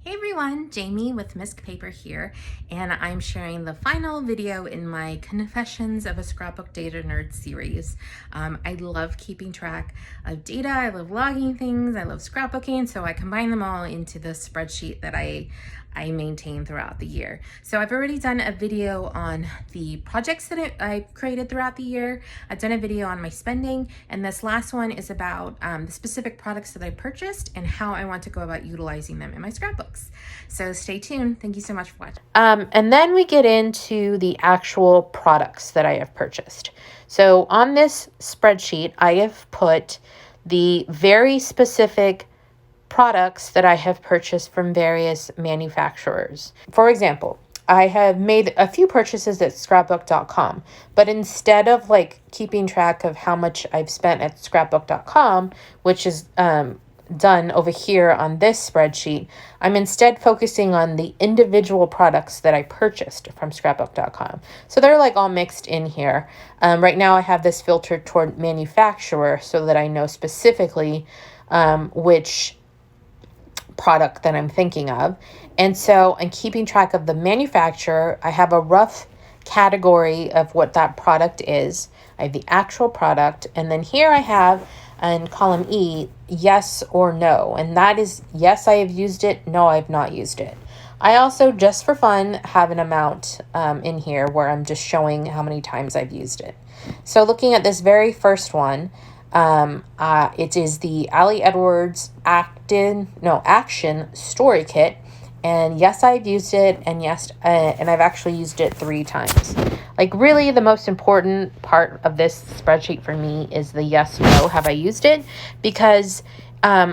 Hey everyone, Jamie with Misk Paper here, and I'm sharing the final video in my Confessions of a Scrapbook Data Nerd series. I love keeping track of data, I love logging things, I love scrapbooking, so I combine them all into the spreadsheet that I maintain throughout the year. So I've already done a video on the projects that I've created throughout the year. I've done a video on my spending, and this last one is about the specific products that I purchased and how I want to go about utilizing them in my scrapbooks. So stay tuned. Thank you so much for watching. And then we get into the actual products that I have purchased. So on this spreadsheet, I have put the very specific products that I have purchased from various manufacturers. For example, I have made a few purchases at scrapbook.com, but instead of keeping track of how much I've spent at scrapbook.com, which is done over here on this spreadsheet, I'm instead focusing on the individual products that I purchased from scrapbook.com. So they're all mixed in here. Right now I have this filtered toward manufacturer so that I know specifically which product that I'm thinking of. And so I'm keeping track of the manufacturer. I have a rough category of what that product is. I have the actual product. And then here I have in column E, yes or no. And that is yes, I have used it. No, I've not used it. I also, just for fun, have an amount in here where I'm just showing how many times I've used it. So looking at this very first one, it is the Ali Edwards Action Story Kit. And yes, I've used it, and yes, and I've actually used it 3 times. Really, the most important part of this spreadsheet for me is the yes, no, have I used it? Because I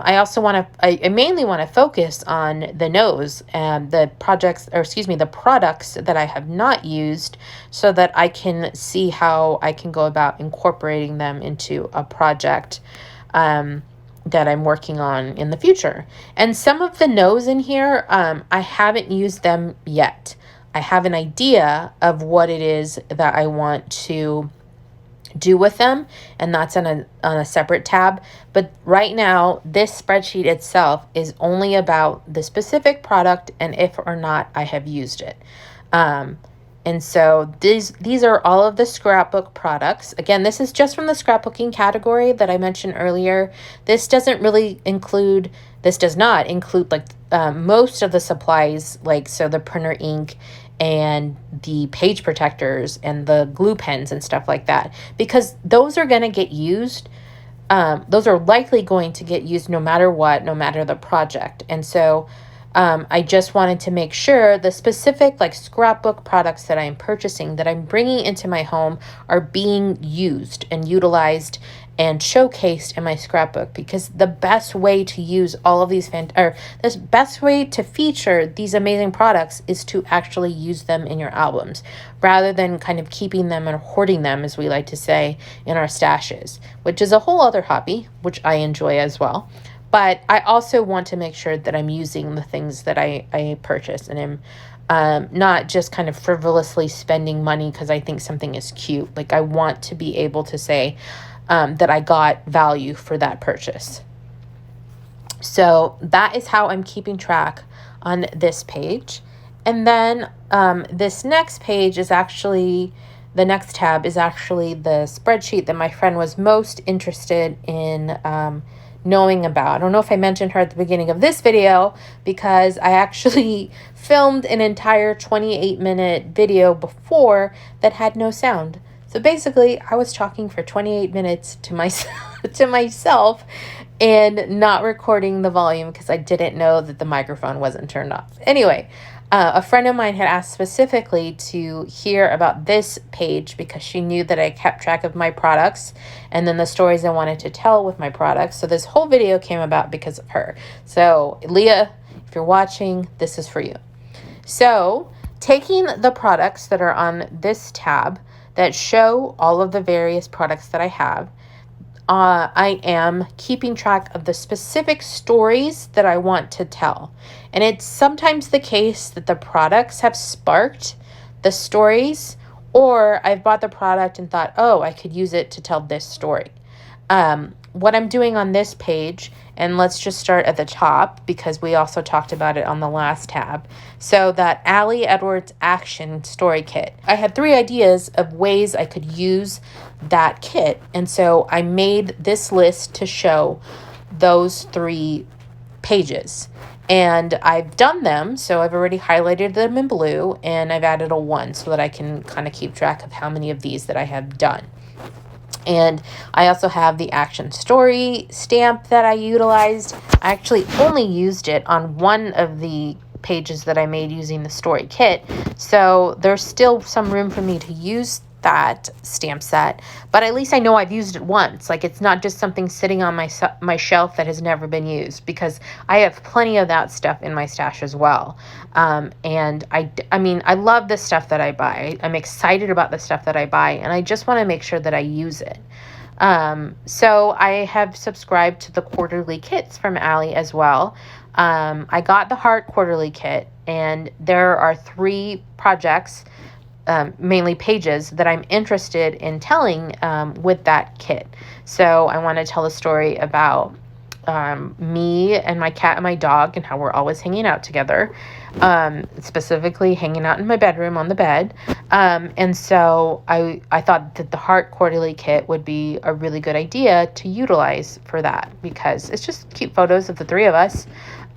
mainly want to focus on the no's and the products that I have not used, so that I can see how I can go about incorporating them into a project that I'm working on in the future. And some of the no's in here, I haven't used them yet. I have an idea of what it is that I want to do with them, and that's on a separate tab. But right now, this spreadsheet itself is only about the specific product and if or not I have used it. And so these are all of the scrapbook products. Again, this is just from the scrapbooking category that I mentioned earlier. This does not include most of the supplies, so the printer ink and the page protectors and the glue pens and stuff like that, because those are going to get used. Those are likely going to get used no matter what, no matter the project. And so I just wanted to make sure the specific scrapbook products that I'm purchasing, that I'm bringing into my home, are being used and utilized and showcased in my scrapbook, because the best way to use all of these the best way to feature these amazing products is to actually use them in your albums, rather than kind of keeping them and hoarding them, as we like to say, in our stashes, which is a whole other hobby, which I enjoy as well. But I also want to make sure that I'm using the things that I purchase, and I'm not just kind of frivolously spending money because I think something is cute. I want to be able to say that I got value for that purchase. So that is how I'm keeping track on this page. And then this next page is actually, the next tab is actually the spreadsheet that my friend was most interested in knowing about. I don't know if I mentioned her at the beginning of this video, because I actually filmed an entire 28-minute video before that had no sound. So basically, I was talking for 28 minutes to myself and not recording the volume because I didn't know that the microphone wasn't turned off. Anyway, a friend of mine had asked specifically to hear about this page because she knew that I kept track of my products and then the stories I wanted to tell with my products. So this whole video came about because of her. So Leah, if you're watching, this is for you. So taking the products that are on this tab that show all of the various products that I have, I am keeping track of the specific stories that I want to tell. And it's sometimes the case that the products have sparked the stories, or I've bought the product and thought, oh, I could use it to tell this story. what I'm doing on this page, and let's just start at the top because we also talked about it on the last tab. So that Allie Edwards Action Story Kit. I had 3 ideas of ways I could use that kit. And so I made this list to show those 3 pages. And I've done them, so I've already highlighted them in blue, and I've added a 1 so that I can kind of keep track of how many of these that I have done. And I also have the action story stamp that I utilized. I actually only used it on one of the pages that I made using the story kit. So there's still some room for me to use that stamp set, but at least I know I've used it once. Like, it's not just something sitting on my shelf that has never been used, because I have plenty of that stuff in my stash as well. And I mean, I love the stuff that I buy. I'm excited about the stuff that I buy, and I just want to make sure that I use it. So I have subscribed to the quarterly kits from Allie as well. I got the Heart quarterly kit, and there are 3 projects, mainly pages, that I'm interested in telling with that kit. So I want to tell a story about me and my cat and my dog and how we're always hanging out together, specifically hanging out in my bedroom on the bed. And so I thought that the Heart quarterly kit would be a really good idea to utilize for that, because it's just cute photos of the 3 of us,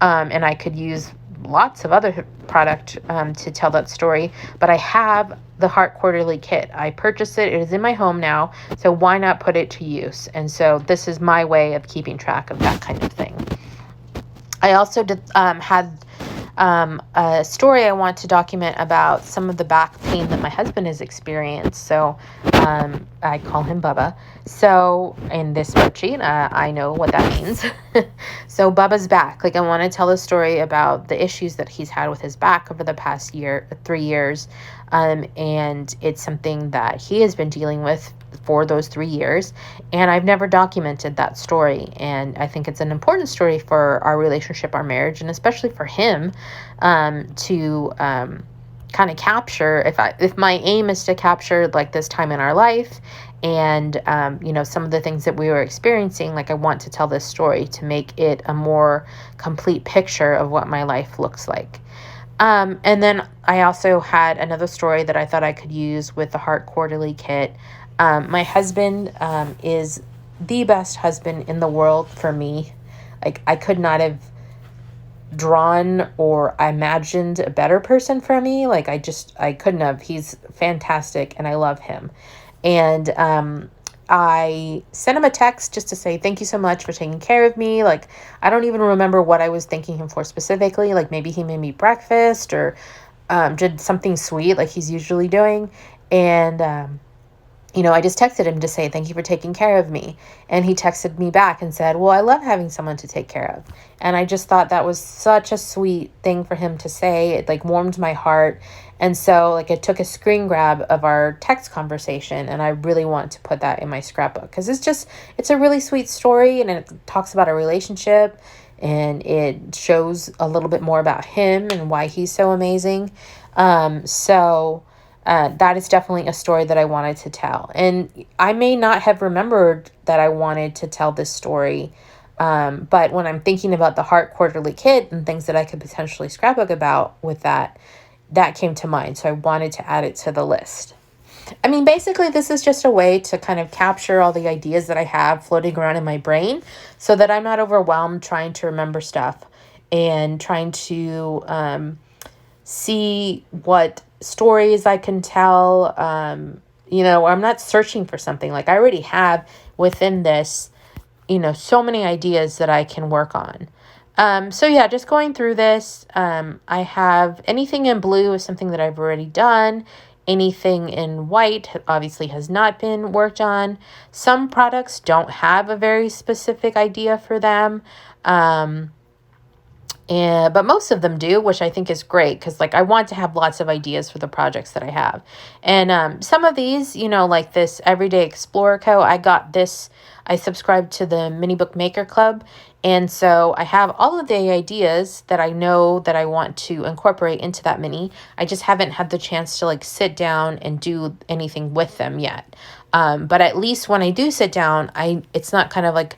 and I could use lots of other product to tell that story, but I have the Heart quarterly kit. I purchased it. It is in my home now, so why not put it to use? And so this is my way of keeping track of that kind of thing. I also had a story I want to document about some of the back pain that my husband has experienced. So I call him Bubba. So in this spreadsheet, I know what that means. So Bubba's back. Like, I want to tell a story about the issues that he's had with his back over the past 3 years. And it's something that he has been dealing with for those 3 years, and I've never documented that story. And I think it's an important story for our relationship, our marriage, and especially for him, to kind of capture, if my aim is to capture like this time in our life and some of the things that we were experiencing. Like, I want to tell this story to make it a more complete picture of what my life looks like. And then I also had another story that I thought I could use with the Heart quarterly kit. My husband is the best husband in the world for me. Like, I could not have drawn or imagined a better person for me. Like, I couldn't have. He's fantastic, and I love him. And I sent him a text just to say, thank you so much for taking care of me. Like, I don't even remember what I was thanking him for specifically. Like, maybe he made me breakfast or did something sweet like he's usually doing. And, I just texted him to say, thank you for taking care of me. And he texted me back and said, well, I love having someone to take care of. And I just thought that was such a sweet thing for him to say. It like warmed my heart. And so like I took a screen grab of our text conversation, and I really want to put that in my scrapbook because it's a really sweet story, and it talks about a relationship, and it shows a little bit more about him and why he's so amazing. That is definitely a story that I wanted to tell. And I may not have remembered that I wanted to tell this story, but when I'm thinking about the Heart quarterly kit and things that I could potentially scrapbook about with that came to mind. So I wanted to add it to the list. I mean, basically, this is just a way to kind of capture all the ideas that I have floating around in my brain so that I'm not overwhelmed trying to remember stuff and trying to see what stories I can tell. I'm not searching for something. Like, I already have within this, so many ideas that I can work on. Just going through this, I have anything in blue is something that I've already done. Anything in white obviously has not been worked on. Some products don't have a very specific idea for them. But most of them do, which I think is great because like I want to have lots of ideas for the projects that I have. And some of these, like this Everyday Explorer Co. I subscribed to the Mini Book Maker Club. And so I have all of the ideas that I know that I want to incorporate into that mini. I just haven't had the chance to like sit down and do anything with them yet. But at least when I do sit down, it's not kind of like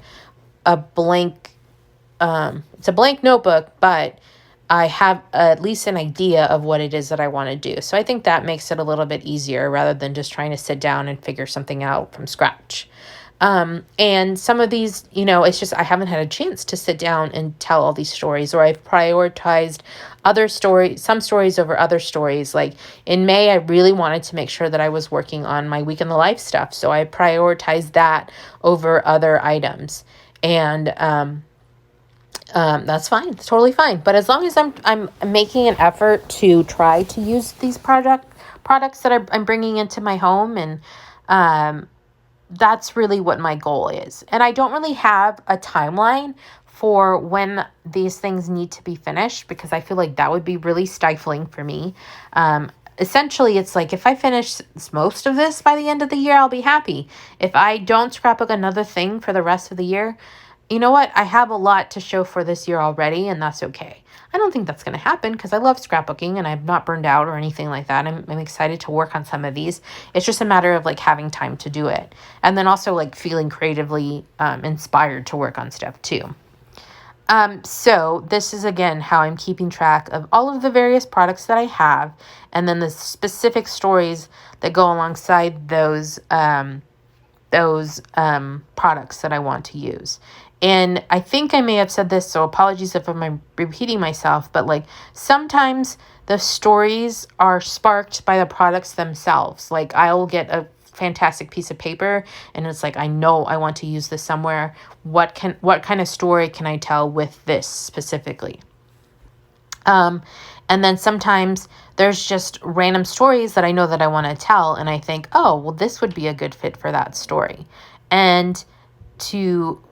a blank it's a blank notebook, but I have at least an idea of what it is that I want to do. So I think that makes it a little bit easier rather than just trying to sit down and figure something out from scratch. And some of these, it's just I haven't had a chance to sit down and tell all these stories, or I've prioritized some stories over other stories. Like in May, I really wanted to make sure that I was working on my week in the life stuff. So I prioritized that over other items. And that's fine. It's totally fine. But as long as I'm making an effort to try to use these products that I'm bringing into my home, and that's really what my goal is. And I don't really have a timeline for when these things need to be finished because I feel like that would be really stifling for me. Essentially, it's like if I finish most of this by the end of the year, I'll be happy. If I don't scrapbook another thing for the rest of the year, you know what? I have a lot to show for this year already, and that's okay. I don't think that's going to happen because I love scrapbooking and I'm not burned out or anything like that. I'm excited to work on some of these. It's just a matter of like having time to do it. And then also like feeling creatively inspired to work on stuff too. So this is again how I'm keeping track of all of the various products that I have and then the specific stories that go alongside those products that I want to use. And I think I may have said this, so apologies if I'm repeating myself, but like sometimes the stories are sparked by the products themselves. Like I'll get a fantastic piece of paper and it's like, I know I want to use this somewhere. What kind of story can I tell with this specifically? And then sometimes there's just random stories that I know that I want to tell. And I think, oh, well, this would be a good fit for that story. And to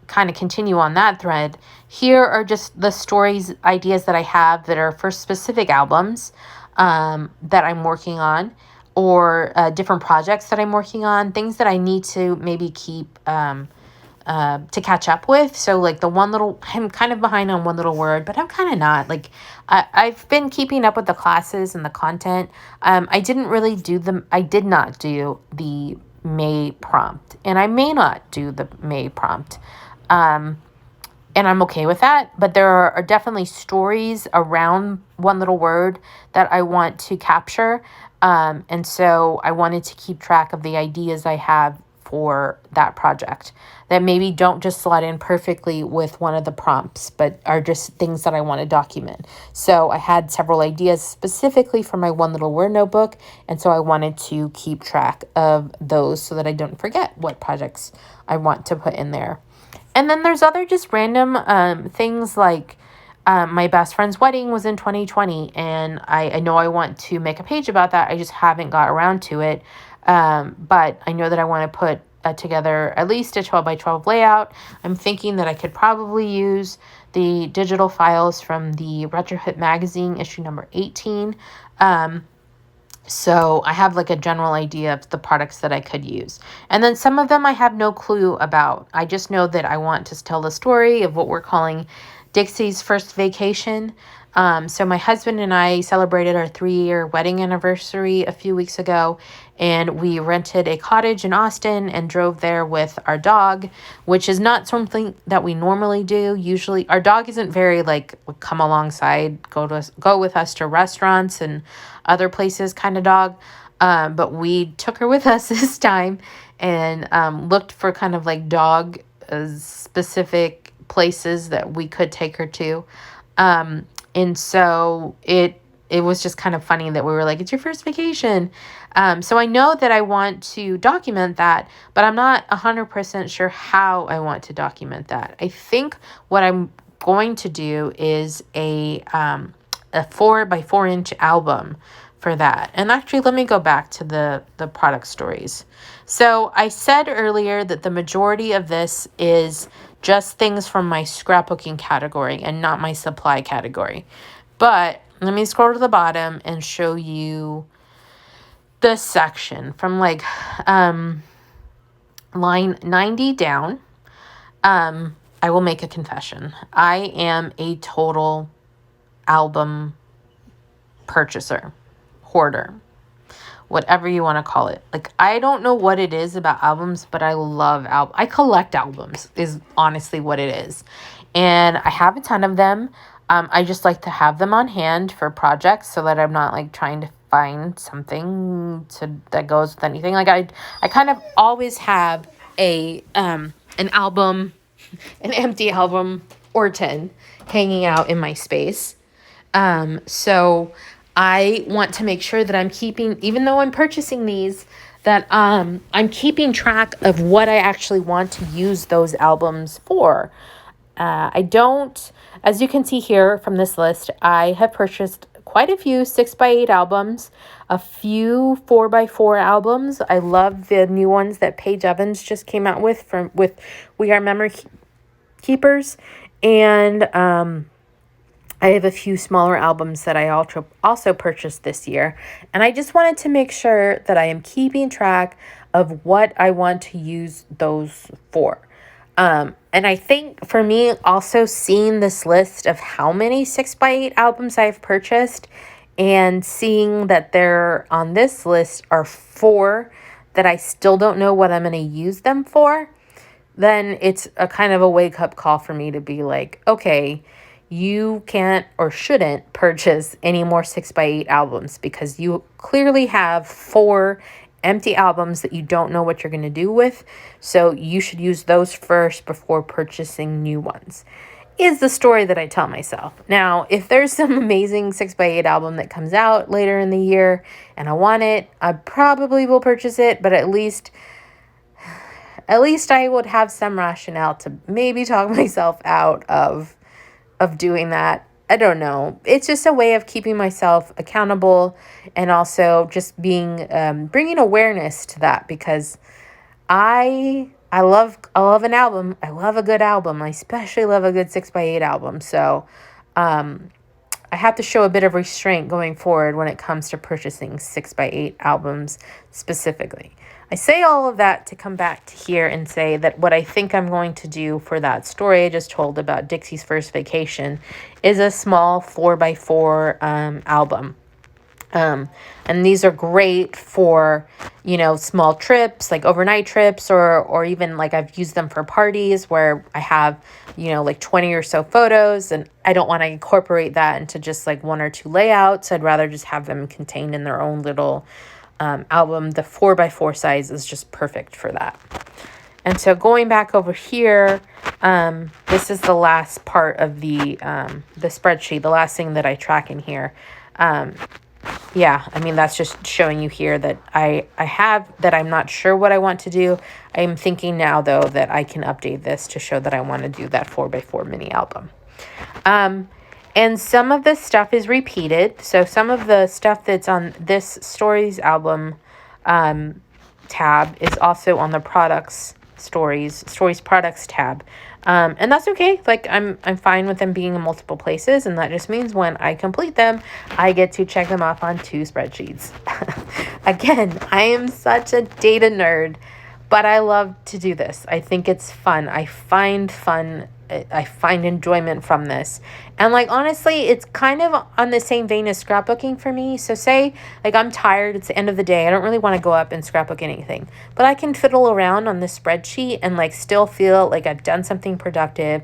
kind of continue on that thread, here are just the stories, ideas that I have that are for specific albums that I'm working on, or different projects that I'm working on, things that I need to maybe keep to catch up with. So like I'm kind of behind on One Little Word, but I'm kind of not. Like I've been keeping up with the classes and the content. I did not do the May prompt, and I may not do the May prompt. And I'm okay with that, but there are definitely stories around One Little Word that I want to capture. And so I wanted to keep track of the ideas I have for that project that maybe don't just slot in perfectly with one of the prompts, but are just things that I want to document. So I had several ideas specifically for my One Little Word notebook, and so I wanted to keep track of those so that I don't forget what projects I want to put in there. And then there's other just random things like my best friend's wedding was in 2020, and I know I want to make a page about that. I just haven't got around to it. But I know that I want to put together at least a 12 by 12 layout. I'm thinking that I could probably use the digital files from the Retro Hit magazine, issue number 18. So I have like a general idea of the products that I could use. And then some of them I have no clue about. I just know that I want to tell the story of what we're calling Dixie's first vacation. So my husband and I celebrated our 3-year wedding anniversary a few weeks ago, and we rented a cottage in Austin and drove there with our dog, which is not something that we normally do. Usually our dog isn't very like come alongside, go with us to restaurants and other places kind of dog. But we took her with us this time and looked for kind of like dog specific places that we could take her to. And so it was just kind of funny that we were like, it's your first vacation. So I know that I want to document that, but I'm not 100% sure how I want to document that. I think what I'm going to do is a 4 by 4 inch album for that. And actually, let me go back to the product stories. So I said earlier that the majority of this is just things from my scrapbooking category and not my supply category. But let me scroll to the bottom and show you this section from like line 90 down. I will make a confession. I am a total album purchaser, hoarder, whatever you want to call it. Like, I don't know what it is about albums, but I love I collect albums is honestly what it is. And I have a ton of them. I just like to have them on hand for projects so that I'm not like trying to find something that goes with anything. Like I kind of always have an album, an empty album or 10 hanging out in my space. So I want to make sure that I'm keeping, even though I'm purchasing these, that I'm keeping track of what I actually want to use those albums for. I don't, as you can see here from this list, I have purchased quite a few 6x8 albums, a few 4x4 albums. I love the new ones that Paige Evans just came out with We Are Memory Keepers. And I have a few smaller albums that I also purchased this year. And I just wanted to make sure that I am keeping track of what I want to use those for. And I think for me, also seeing this list of how many 6x8 albums I've purchased and seeing that there on this list are 4 that I still don't know what I'm going to use them for, then it's a kind of a wake-up call for me to be like, okay, you can't or shouldn't purchase any more 6x8 albums because you clearly have 4 empty albums that you don't know what you're going to do with. So you should use those first before purchasing new ones, is the story that I tell myself. Now, if there's some amazing 6x8 album that comes out later in the year and I want it, I probably will purchase it, but at least I would have some rationale to maybe talk myself out of doing that. I don't know. It's just a way of keeping myself accountable and also just being bringing awareness to that, because I love an album. I love a good album. I especially love a good 6x8 album. So I have to show a bit of restraint going forward when it comes to purchasing 6x8 albums specifically. I say all of that to come back to here and say that what I think I'm going to do for that story I just told about Dixie's First Vacation is a small 4x4 album. And these are great for, small trips, like overnight trips, or even like I've used them for parties where I have, like 20 or so photos, and I don't want to incorporate that into just like 1 or 2 layouts. I'd rather just have them contained in their own little album. The 4x4 size is just perfect for that. And so going back over here, this is the last part of the spreadsheet, the last thing that I track in here. That's just showing you here that I have that I'm not sure what I want to do. I'm thinking now, though, that I can update this to show that I want to do that 4x4 mini album. And some of this stuff is repeated. So some of the stuff that's on this stories album tab is also on the stories products tab. And that's okay. Like I'm fine with them being in multiple places. And that just means when I complete them, I get to check them off on 2 spreadsheets. Again, I am such a data nerd, but I love to do this. I think it's fun. I find enjoyment from this. And like, honestly, it's kind of on the same vein as scrapbooking for me. So say like I'm tired, it's the end of the day. I don't really want to go up and scrapbook anything, but I can fiddle around on this spreadsheet and like still feel like I've done something productive,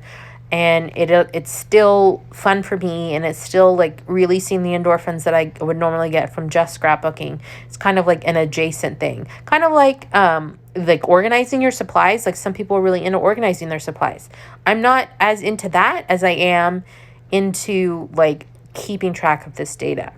and it's still fun for me, and it's still like releasing the endorphins that I would normally get from just scrapbooking. It's kind of like an adjacent thing, kind of like organizing your supplies. Like some people are really into organizing their supplies. I'm not as into that as I am into like keeping track of this data.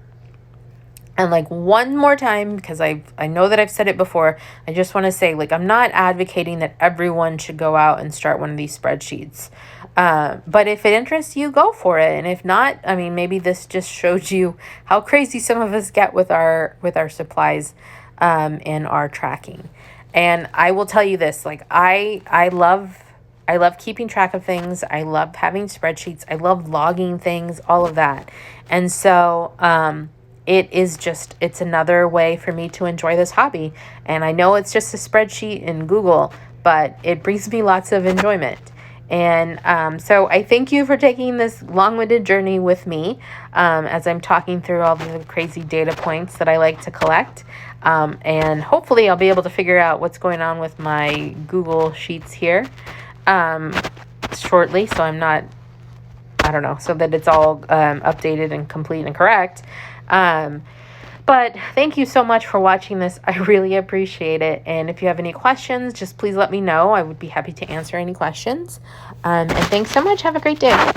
And like one more time, because I know that I've said it before, I just want to say, like, I'm not advocating that everyone should go out and start one of these spreadsheets. But if it interests you, go for it. And if not, I mean, maybe this just shows you how crazy some of us get with our supplies and our tracking. And I will tell you this, like, I love I love keeping track of things. I love having spreadsheets. I love logging things, all of that. And so it's another way for me to enjoy this hobby. And I know it's just a spreadsheet in Google, but it brings me lots of enjoyment. And so I thank you for taking this long-winded journey with me as I'm talking through all the crazy data points that I like to collect. And hopefully I'll be able to figure out what's going on with my Google Sheets here shortly, so I'm not, I don't know, so that it's all updated and complete and correct. But thank you so much for watching this. I really appreciate it. And if you have any questions, just please let me know. I would be happy to answer any questions. And thanks so much. Have a great day.